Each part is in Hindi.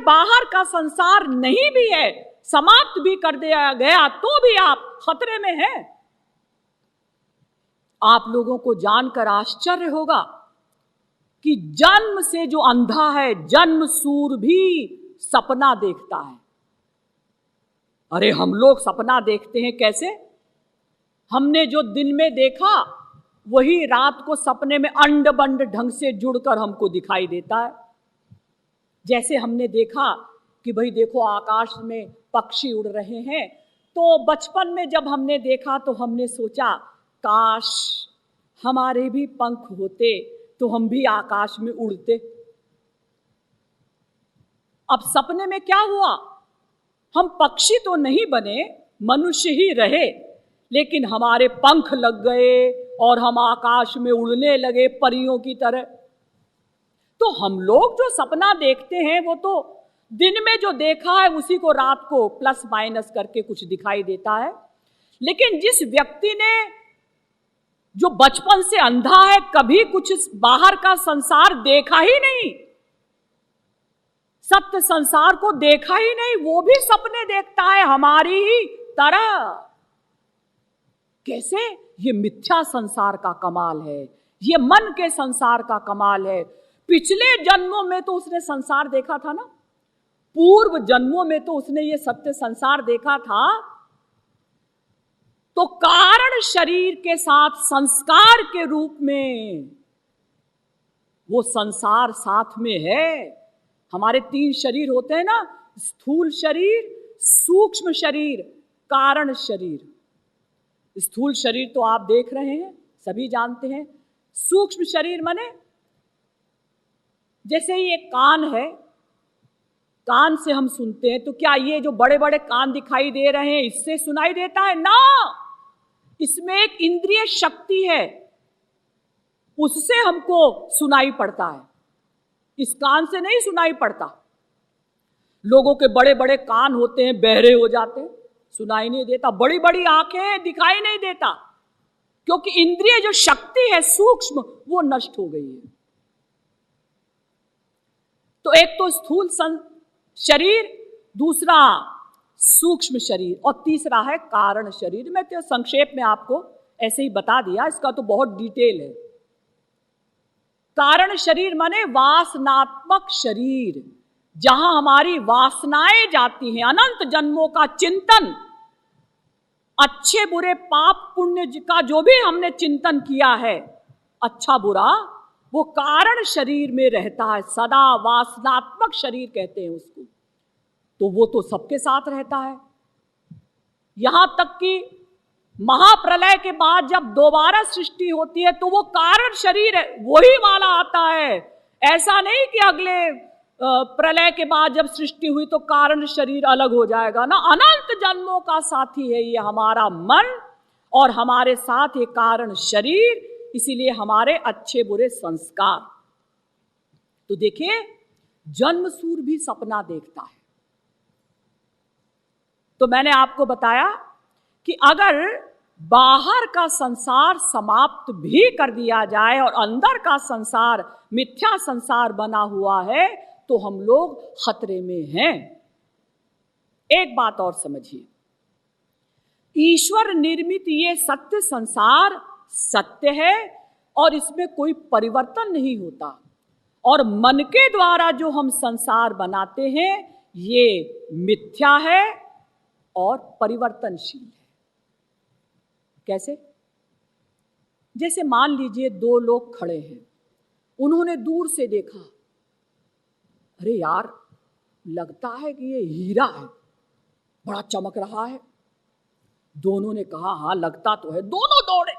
बाहर का संसार नहीं भी है, समाप्त भी कर दिया गया, तो भी आप खतरे में हैं। आप लोगों को जानकर आश्चर्य होगा कि जन्म से जो अंधा है, जन्म सूर भी सपना देखता है। अरे हम लोग सपना देखते हैं कैसे? हमने जो दिन में देखा वही रात को सपने में अंड बंड ढंग से जुड़कर हमको दिखाई देता है। जैसे हमने देखा कि भाई देखो आकाश में पक्षी उड़ रहे हैं, तो बचपन में जब हमने देखा तो हमने सोचा काश हमारे भी पंख होते तो हम भी आकाश में उड़ते। अब सपने में क्या हुआ? हम पक्षी तो नहीं बने, मनुष्य ही रहे, लेकिन हमारे पंख लग गए और हम आकाश में उड़ने लगे परियों की तरह। तो हम लोग जो सपना देखते हैं वो तो दिन में जो देखा है उसी को रात को प्लस माइनस करके कुछ दिखाई देता है। लेकिन जिस व्यक्ति ने, जो बचपन से अंधा है, कभी कुछ बाहर का संसार देखा ही नहीं, सत्य संसार को देखा ही नहीं, वो भी सपने देखता है हमारी ही तरह। कैसे? ये मिथ्या संसार का कमाल है, ये मन के संसार का कमाल है। पिछले जन्मों में तो उसने संसार देखा था ना, पूर्व जन्मों में तो उसने ये सत्य संसार देखा था। तो कारण शरीर के साथ संस्कार के रूप में वो संसार साथ में है। हमारे 3 शरीर होते हैं ना, स्थूल शरीर, सूक्ष्म शरीर, कारण शरीर। स्थूल शरीर तो आप देख रहे हैं, सभी जानते हैं। सूक्ष्म शरीर माने जैसे ये कान है, कान से हम सुनते हैं, तो क्या ये जो बड़े बड़े कान दिखाई दे रहे हैं इससे सुनाई देता है? ना, इसमें एक इंद्रिय शक्ति है, उससे हमको सुनाई पड़ता है, इस कान से नहीं सुनाई पड़ता। लोगों के बड़े बड़े कान होते हैं, बहरे हो जाते हैं, सुनाई नहीं देता। बड़ी बड़ी आंखें, दिखाई नहीं देता, क्योंकि इंद्रिय जो शक्ति है सूक्ष्म वो नष्ट हो गई है। तो एक तो स्थूल शरीर, दूसरा सूक्ष्म शरीर, और तीसरा है कारण शरीर। मैं तो संक्षेप में आपको ऐसे ही बता दिया, इसका तो बहुत डिटेल है। कारण शरीर माने वासनात्मक शरीर, जहां हमारी वासनाएं जाती हैं, अनंत जन्मों का चिंतन, अच्छे बुरे पाप पुण्य का जो भी हमने चिंतन किया है, अच्छा बुरा, वो कारण शरीर में रहता है सदा। वासनात्मक शरीर कहते हैं उसको। तो वो तो सबके साथ रहता है। यहां तक कि महाप्रलय के बाद जब दोबारा सृष्टि होती है तो वो कारण शरीर है, वही वाला आता है। ऐसा नहीं कि अगले प्रलय के बाद जब सृष्टि हुई तो कारण शरीर अलग हो जाएगा ना। अनंत जन्मों का साथी है ये हमारा मन, और हमारे साथ ये कारण शरीर, इसीलिए हमारे अच्छे बुरे संस्कार। तो देखिए, जन्मसूर भी सपना देखता है। तो मैंने आपको बताया कि अगर बाहर का संसार समाप्त भी कर दिया जाए और अंदर का संसार मिथ्या संसार बना हुआ है तो हम लोग खतरे में हैं। एक बात और समझिए, ईश्वर निर्मित ये सत्य संसार सत्य है और इसमें कोई परिवर्तन नहीं होता, और मन के द्वारा जो हम संसार बनाते हैं ये मिथ्या है और परिवर्तनशील है। कैसे? जैसे मान लीजिए 2 लोग खड़े हैं, उन्होंने दूर से देखा, अरे यार लगता है कि ये हीरा है, बड़ा चमक रहा है। दोनों ने कहा हाँ लगता तो है। दोनों दौड़े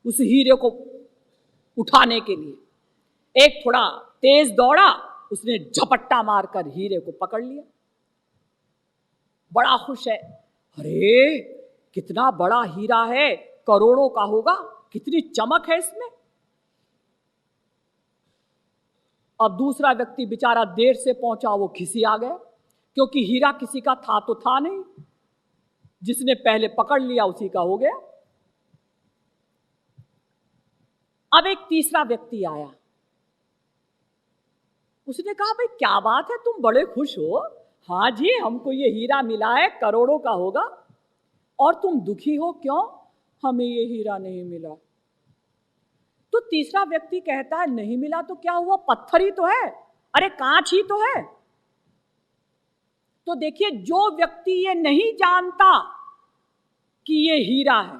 उस हीरे को उठाने के लिए। एक थोड़ा तेज दौड़ा, उसने झपट्टा मारकर हीरे को पकड़ लिया। बड़ा खुश है, अरे कितना बड़ा हीरा है, करोड़ों का होगा, कितनी चमक है इसमें। अब दूसरा व्यक्ति बेचारा देर से पहुंचा, वो खिसिया गया, क्योंकि हीरा किसी का था तो था नहीं, जिसने पहले पकड़ लिया उसी का हो गया। अब एक तीसरा व्यक्ति आया, उसने कहा भाई क्या बात है, तुम बड़े खुश हो? हाँ जी, हमको ये हीरा मिला है, करोड़ों का होगा। और तुम दुखी हो क्यों? हमें ये हीरा नहीं मिला। तो तीसरा व्यक्ति कहता है नहीं मिला तो क्या हुआ, पत्थर ही तो है, अरे कांच ही तो है। तो देखिए, जो व्यक्ति ये नहीं जानता कि ये हीरा है,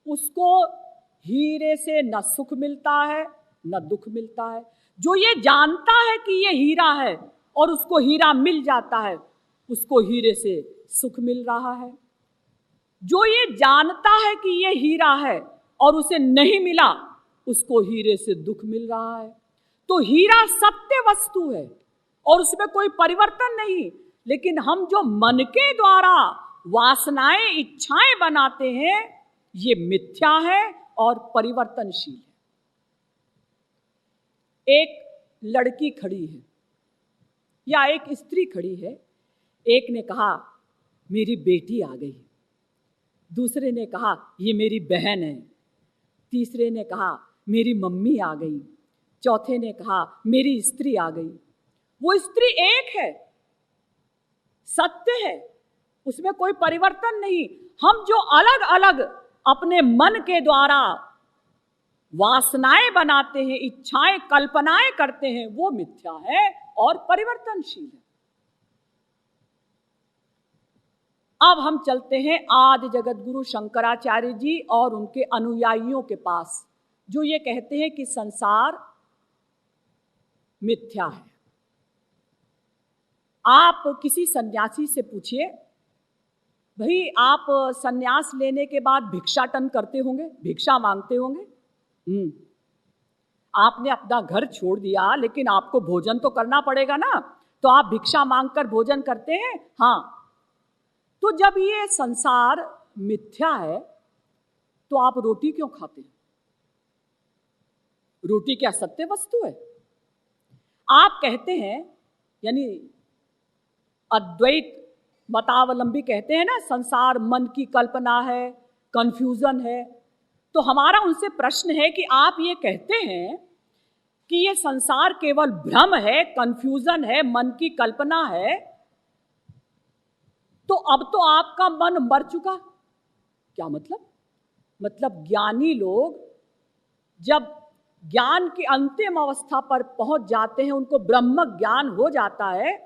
उसको हीरे से न सुख मिलता है न दुख मिलता है। जो ये जानता है कि ये हीरा है और उसको हीरा मिल जाता है, उसको हीरे से सुख मिल रहा है। जो ये जानता है कि ये हीरा है और उसे नहीं मिला, उसको हीरे से दुख मिल रहा है। तो हीरा सत्य वस्तु है और उसमें कोई परिवर्तन नहीं, लेकिन हम जो मन के द्वारा वासनाएं, इच्छाएं बनाते हैं, ये मिथ्या है और परिवर्तनशील है। एक लड़की खड़ी है या एक स्त्री खड़ी है, एक ने कहा मेरी बेटी आ गई, दूसरे ने कहा ये मेरी बहन है, तीसरे ने कहा मेरी मम्मी आ गई, चौथे ने कहा मेरी स्त्री आ गई। वो स्त्री एक है, सत्य है, उसमें कोई परिवर्तन नहीं। हम जो अलग अलग अपने मन के द्वारा वासनाएं बनाते हैं, इच्छाएं, कल्पनाएं करते हैं, वो मिथ्या है और परिवर्तनशील है। अब हम चलते हैं आदि जगत गुरु शंकराचार्य जी और उनके अनुयायियों के पास, जो ये कहते हैं कि संसार मिथ्या है। आप किसी सन्यासी से पूछिए, भाई आप सन्यास लेने के बाद भिक्षाटन करते होंगे, भिक्षा मांगते होंगे। आपने अपना घर छोड़ दिया, लेकिन आपको भोजन तो करना पड़ेगा ना, तो आप भिक्षा मांगकर भोजन करते हैं। हाँ, तो जब ये संसार मिथ्या है तो आप रोटी क्यों खाते हैं? रोटी क्या सत्य वस्तु है? आप कहते हैं, यानी अद्वैत मतावलंबी कहते हैं ना, संसार मन की कल्पना है, कंफ्यूजन है। तो हमारा उनसे प्रश्न है कि आप ये कहते हैं कि ये संसार केवल भ्रम है, कंफ्यूजन है, मन की कल्पना है, तो अब तो आपका मन मर चुका। क्या मतलब? मतलब ज्ञानी लोग जब ज्ञान की अंतिम अवस्था पर पहुंच जाते हैं, उनको ब्रह्म ज्ञान हो जाता है,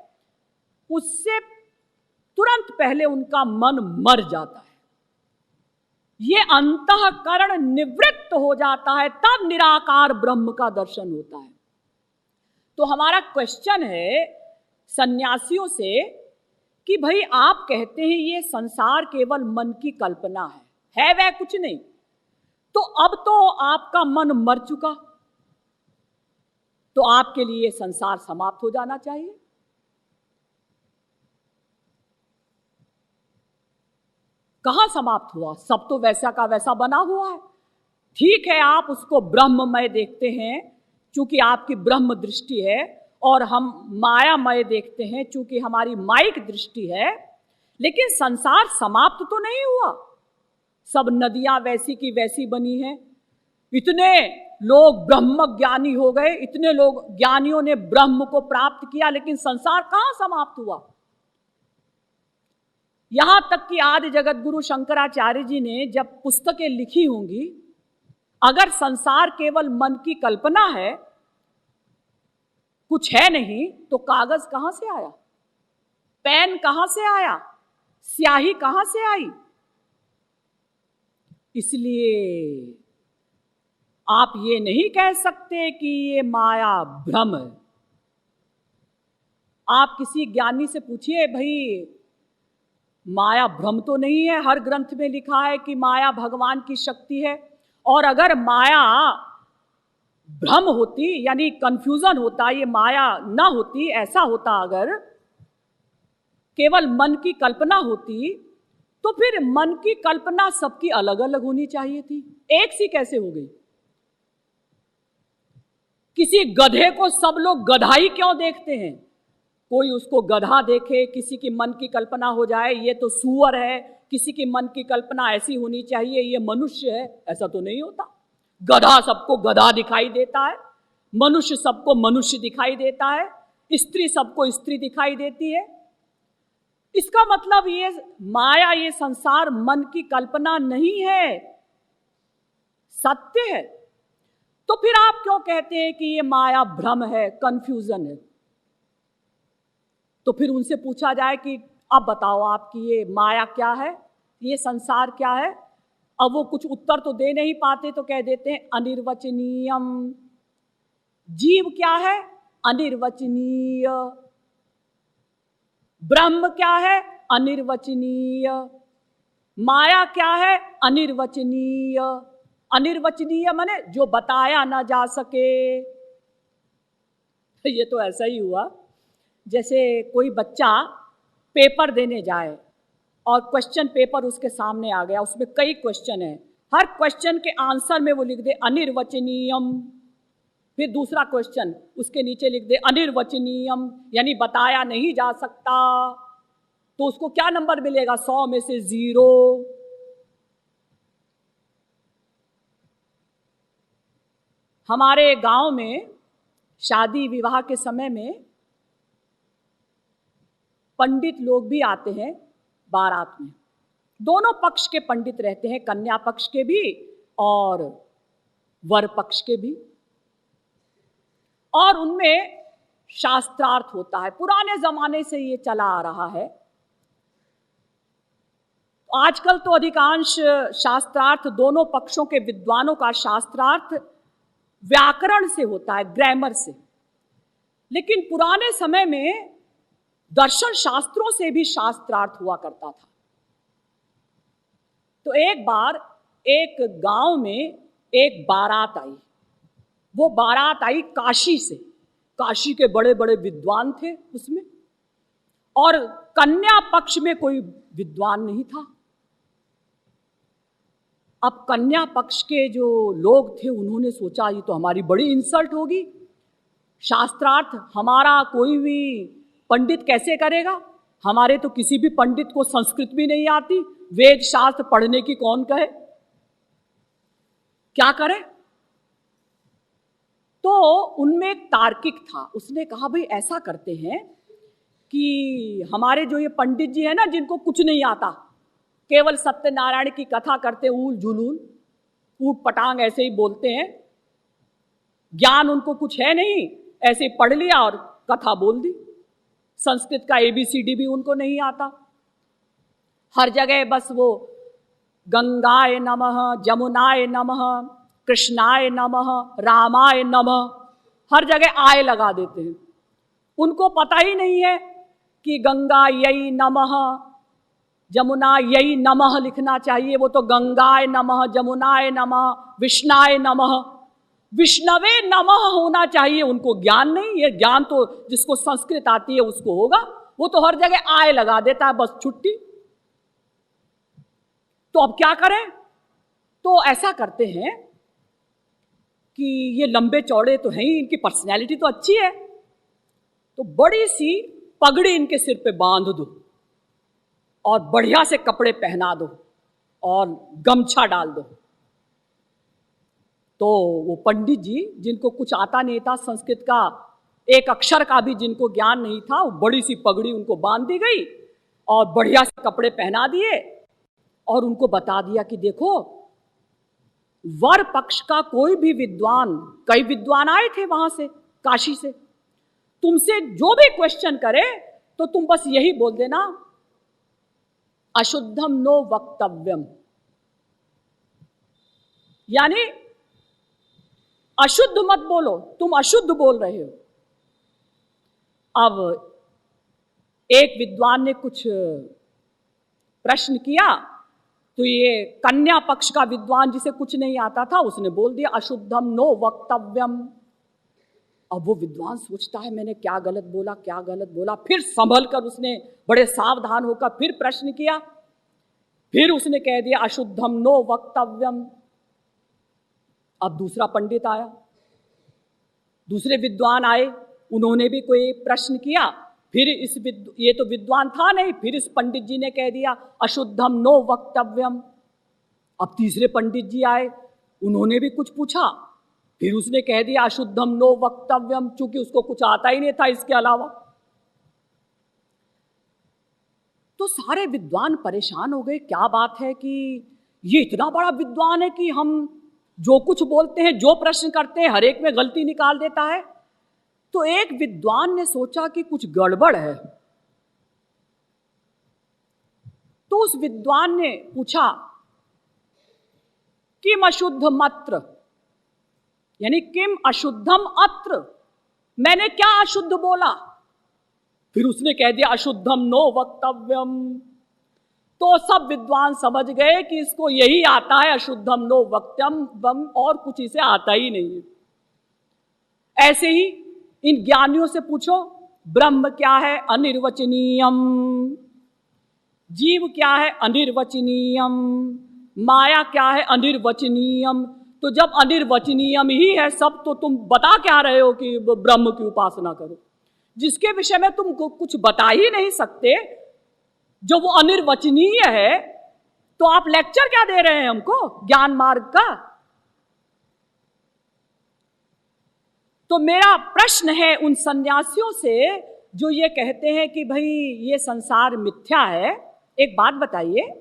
उससे तुरंत पहले उनका मन मर जाता है, ये अंतःकरण निवृत्त हो जाता है, तब निराकार ब्रह्म का दर्शन होता है। तो हमारा क्वेश्चन है सन्यासियों से कि भाई आप कहते हैं ये संसार केवल मन की कल्पना है वह कुछ नहीं, तो अब तो आपका मन मर चुका, तो आपके लिए संसार समाप्त हो जाना चाहिए। कहां समाप्त हुआ? सब तो वैसा का वैसा बना हुआ है। ठीक है, आप उसको ब्रह्ममय देखते हैं चूंकि आपकी ब्रह्म दृष्टि है, और हम मायामय देखते हैं चूंकि हमारी माइक दृष्टि है, लेकिन संसार समाप्त तो नहीं हुआ। सब नदियां वैसी की वैसी बनी हैं, इतने लोग ब्रह्म ज्ञानी हो गए, इतने लोग ज्ञानियों ने ब्रह्म को प्राप्त किया, लेकिन संसार कहां समाप्त हुआ? यहां तक कि आदि जगत गुरु शंकराचार्य जी ने जब पुस्तकें लिखी होंगी, अगर संसार केवल मन की कल्पना है, कुछ है नहीं, तो कागज कहां से आया, पेन कहां से आया, स्याही कहां से आई? इसलिए आप ये नहीं कह सकते कि ये माया भ्रम है। आप किसी ज्ञानी से पूछिए, भाई माया भ्रम तो नहीं है, हर ग्रंथ में लिखा है कि माया भगवान की शक्ति है, और अगर माया भ्रम होती, यानी कंफ्यूजन होता, ये माया ना होती, ऐसा होता, अगर केवल मन की कल्पना होती, तो फिर मन की कल्पना सबकी अलग अलग होनी चाहिए थी, एक सी कैसे हो गई? किसी गधे को सब लोग गधाई क्यों देखते हैं? कोई उसको गधा देखे, किसी की मन की कल्पना हो जाए ये तो सूअर है, किसी की मन की कल्पना ऐसी होनी चाहिए ये मनुष्य है, ऐसा तो नहीं होता। गधा सबको गधा दिखाई देता है, मनुष्य सबको मनुष्य दिखाई देता है, स्त्री सबको स्त्री दिखाई देती है। इसका मतलब ये माया, ये संसार मन की कल्पना नहीं है, सत्य है। तो फिर आप क्यों कहते हैं कि ये माया भ्रम है, कंफ्यूजन है? तो फिर उनसे पूछा जाए कि अब बताओ आपकी ये माया क्या है, ये संसार क्या है? अब वो कुछ उत्तर तो दे नहीं पाते, तो कह देते हैं अनिर्वचनीयम। जीव क्या है? अनिर्वचनीय। ब्रह्म क्या है? अनिर्वचनीय। माया क्या है? अनिर्वचनीय। अनिर्वचनीय माने जो बताया ना जा सके। ये तो ऐसा ही हुआ जैसे कोई बच्चा पेपर देने जाए और क्वेश्चन पेपर उसके सामने आ गया, उसमें कई क्वेश्चन है, हर क्वेश्चन के आंसर में वो लिख दे अनिर्वचनीयम, फिर दूसरा क्वेश्चन उसके नीचे लिख दे अनिर्वचनीयम, यानी बताया नहीं जा सकता। तो उसको क्या नंबर मिलेगा? 100 में से 0। हमारे गांव में शादी विवाह के समय में पंडित लोग भी आते हैं बारात में। दोनों पक्ष के पंडित रहते हैं, कन्या पक्ष के भी और वर पक्ष के भी, और उनमें शास्त्रार्थ होता है। पुराने जमाने से ये चला आ रहा है। आजकल तो अधिकांश शास्त्रार्थ दोनों पक्षों के विद्वानों का शास्त्रार्थ व्याकरण से होता है, ग्रामर से। लेकिन पुराने समय में दर्शन शास्त्रों से भी शास्त्रार्थ हुआ करता था। तो एक बार एक गांव में एक बारात आई। वो बारात आई काशी से। काशी के बड़े बड़े विद्वान थे उसमें, और कन्या पक्ष में कोई विद्वान नहीं था। अब कन्या पक्ष के जो लोग थे उन्होंने सोचा ये तो हमारी बड़ी इंसल्ट होगी, शास्त्रार्थ हमारा कोई भी पंडित कैसे करेगा? हमारे तो किसी भी पंडित को संस्कृत भी नहीं आती, वेद शास्त्र पढ़ने की कौन कहे, क्या करे? तो उनमें एक तार्किक था, उसने कहा भाई ऐसा करते हैं कि हमारे जो ये पंडित जी है ना, जिनको कुछ नहीं आता, केवल सत्यनारायण की कथा करते, ऊल जुलूल ऊट पटांग ऐसे ही बोलते हैं, ज्ञान उनको कुछ है नहीं, ऐसे ही पढ़ लिया और कथा बोल दी। संस्कृत का ABCD भी उनको नहीं आता। हर जगह बस वो गंगाए नमः, जमुनाए नमः, कृष्णाय नमः, रामाय नमः, हर जगह आय लगा देते हैं। उनको पता ही नहीं है कि गंगा यई नमः, जमुना यई नमः लिखना चाहिए। वो तो गंगाय नमः, जमुनाय नमः, विष्णाय नमः, विष्णवे नमः होना चाहिए। उनको ज्ञान नहीं है। ज्ञान तो जिसको संस्कृत आती है उसको होगा। वो तो हर जगह आय लगा देता है, बस छुट्टी। तो अब क्या करें? तो ऐसा करते हैं कि ये लंबे चौड़े तो हैं ही, इनकी पर्सनैलिटी तो अच्छी है, तो बड़ी सी पगड़ी इनके सिर पे बांध दो और बढ़िया से कपड़े पहना दो और गमछा डाल दो। तो वो पंडित जी, जिनको कुछ आता नहीं था, संस्कृत का एक अक्षर का भी जिनको ज्ञान नहीं था, वो बड़ी सी पगड़ी उनको बांध दी गई और बढ़िया से कपड़े पहना दिए और उनको बता दिया कि देखो, वर पक्ष का कोई भी विद्वान, कई विद्वान आए थे वहां से, काशी से, तुमसे जो भी क्वेश्चन करे तो तुम बस यही बोल देना, अशुद्धम नो वक्तव्यम, यानी अशुद्ध मत बोलो, तुम अशुद्ध बोल रहे हो। अब एक विद्वान ने कुछ प्रश्न किया, तो ये कन्या पक्ष का विद्वान जिसे कुछ नहीं आता था, उसने बोल दिया अशुद्धम नो वक्तव्यम। अब वो विद्वान सोचता है मैंने क्या गलत बोला, क्या गलत बोला। फिर संभल कर उसने बड़े सावधान होकर फिर प्रश्न किया, फिर उसने कह दिया अशुद्धम नो वक्तव्यम। अब दूसरा पंडित आया, दूसरे विद्वान आए, उन्होंने भी कोई प्रश्न किया, फिर ये तो विद्वान था नहीं, फिर इस पंडित जी ने कह दिया अशुद्धम नो वक्तव्यम। अब तीसरे पंडित जी आए, उन्होंने भी कुछ पूछा, फिर उसने कह दिया अशुद्धम नो वक्तव्यम, चूंकि उसको कुछ आता ही नहीं था इसके अलावा। तो सारे विद्वान परेशान हो गए, क्या बात है कि ये इतना बड़ा विद्वान है कि हम जो कुछ बोलते हैं, जो प्रश्न करते हैं, हर एक में गलती निकाल देता है। तो एक विद्वान ने सोचा कि कुछ गड़बड़ है। तो उस विद्वान ने पूछा किम अशुद्ध मत्र, यानी किम अशुद्धम अत्र, मैंने क्या अशुद्ध बोला? फिर उसने कह दिया अशुद्धम नो वक्तव्यम। तो सब विद्वान समझ गए कि इसको यही आता है, अशुद्धम नो वक्तव्यम, और कुछ इसे आता ही नहीं है। ऐसे ही इन ज्ञानियों से पूछो, ब्रह्म क्या है? अनिर्वचनीयम। जीव क्या है? अनिर्वचनीयम। माया क्या है? अनिर्वचनीयम। तो जब अनिर्वचनीयम ही है सब, तो तुम बता क्या रहे हो कि ब्रह्म की उपासना करो, जिसके विषय में तुम कुछ बता ही नहीं सकते, जो वो अनिर्वचनीय है। तो आप लेक्चर क्या दे रहे हैं हमको ज्ञान मार्ग का? तो मेरा प्रश्न है उन सन्यासियों से जो ये कहते हैं कि भाई ये संसार मिथ्या है। एक बात बताइए,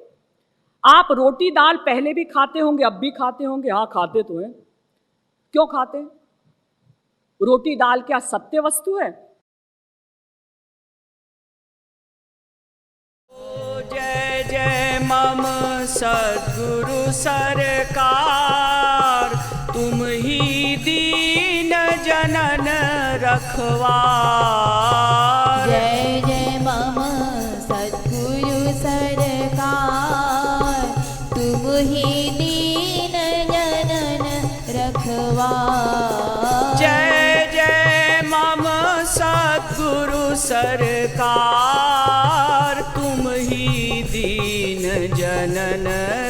आप रोटी दाल पहले भी खाते होंगे, अब भी खाते होंगे? हाँ, खाते तो हैं। क्यों खाते? रोटी दाल क्या सत्य वस्तु है? जय जय मम सद्गुरु सरकार, तुम ही दीन जनन रखवार। जय जय मम सद्गुरु सरकार, तुम ही दीन जनन रखवार। जय जय मम सद्गुरु सरकार, तुम ही दीन जनन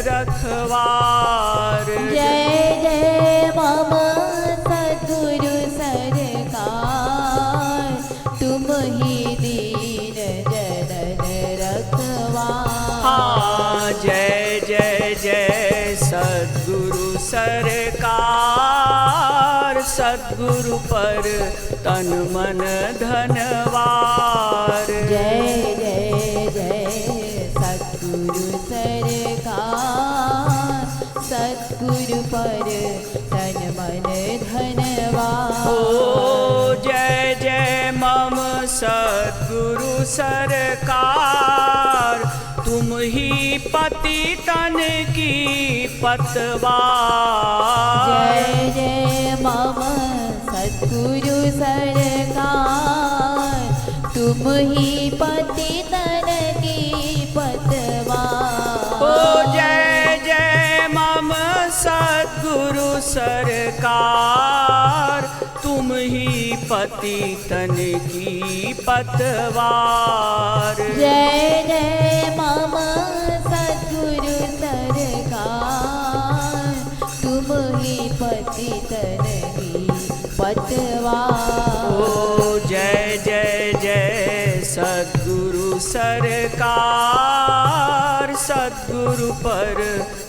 रखवार। जय जय मम सद्गुरु सरकार, तुम ही दीन जनन रखवार। हाँ, जय जय जय सद्गुरु सरकार, सद्गुरु पर तन मन धनवार। जय जय जय सद्गुरु सरकार, सद्गुरु पर तन मन धनवार। ओ जय जय मम सद्गुरु सरकार, तुम ही पति तन की पतवार। जय जय मम सद्गुरु सरकार, तुम ही पति तन की पतवार। ओ जय जय मम सद्गुरु सरकार, तुम ही पति तन की पतवार। जय जय मम सद्गुरु सरकार, तुम ही पति तन की पतवार। ओ जय जय जय सद्गुरु सरकार, सद्गुरु पर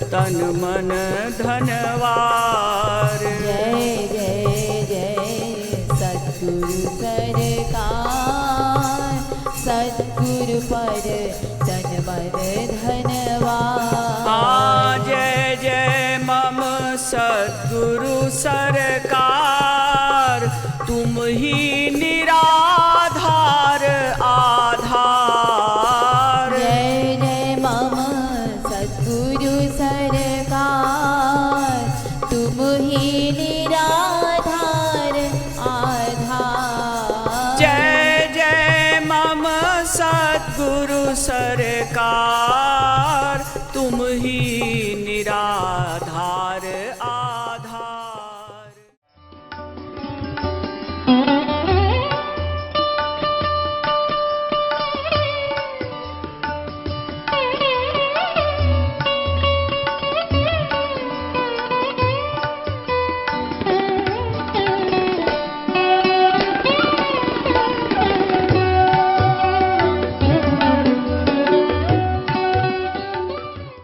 तन मन धनवार। जय जय जय सद्गुरु सरकार, सद्गुरु पर तन मन धनवार। हाँ, जय जय मम सद्गुरु सरकार, तुम ही